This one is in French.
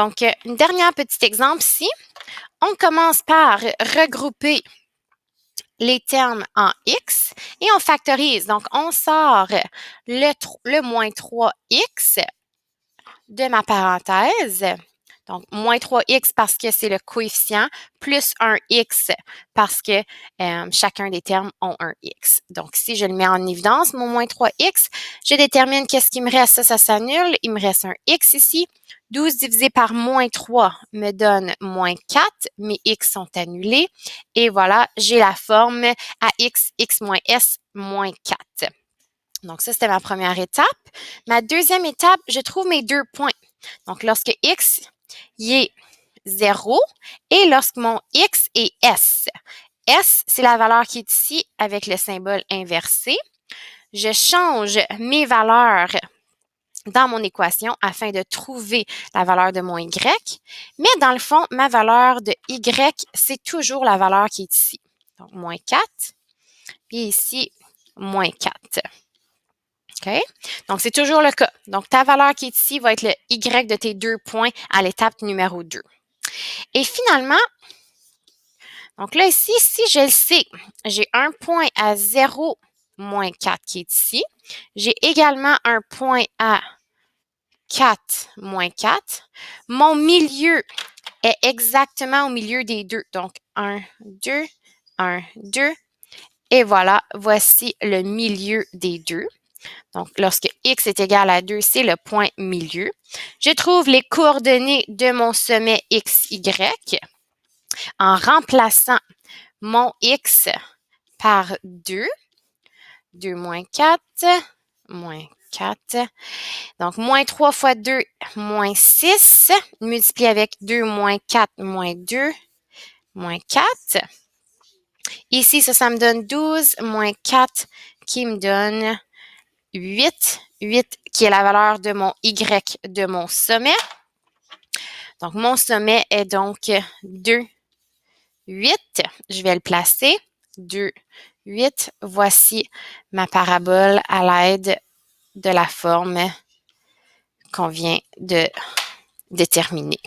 Donc, un dernier petit exemple ici. On commence par regrouper les termes en x et on factorise. Donc, on sort le moins 3x de ma parenthèse. Donc, moins 3x parce que c'est le coefficient, plus un x parce que chacun des termes ont un x. Donc, si je le mets en évidence, mon moins 3x, je détermine qu'est-ce qui me reste. Ça s'annule. Il me reste un x ici. 12 divisé par moins 3 me donne moins 4. Mes x sont annulés. Et voilà, j'ai la forme à x moins s moins 4. Donc, ça, c'était ma première étape. Ma deuxième étape, je trouve mes 2 points. Donc, lorsque x y est 0 et lorsque mon x est s. S, c'est la valeur qui est ici avec le symbole inversé. Je change mes valeurs dans mon équation afin de trouver la valeur de mon y. Mais dans le fond, ma valeur de y, c'est toujours la valeur qui est ici. Donc, moins 4. Puis ici, moins 4. OK? Donc, c'est toujours le cas. Donc, ta valeur qui est ici va être le y de tes 2 points à l'étape numéro 2. Et finalement, donc là, ici, si je le sais, j'ai un point à 0, moins 4 qui est ici. J'ai également un point à 4, moins 4. Mon milieu est exactement au milieu des deux. Donc, 1, 2, 1, 2. Et voilà, voici le milieu des deux. Donc, lorsque x est égal à 2, c'est le point milieu. Je trouve les coordonnées de mon sommet xy en remplaçant mon x par 2. 2 moins 4, moins 4. Donc, moins 3 fois 2, moins 6. Multiplié avec 2, moins 4, moins 2, moins 4. Ici, ça me donne 12, moins 4, qui me donne 8. 8 qui est la valeur de mon y de mon sommet. Donc, mon sommet est donc 2, 8. Je vais le placer. 2, 8. Voici ma parabole à l'aide de la forme qu'on vient de déterminer.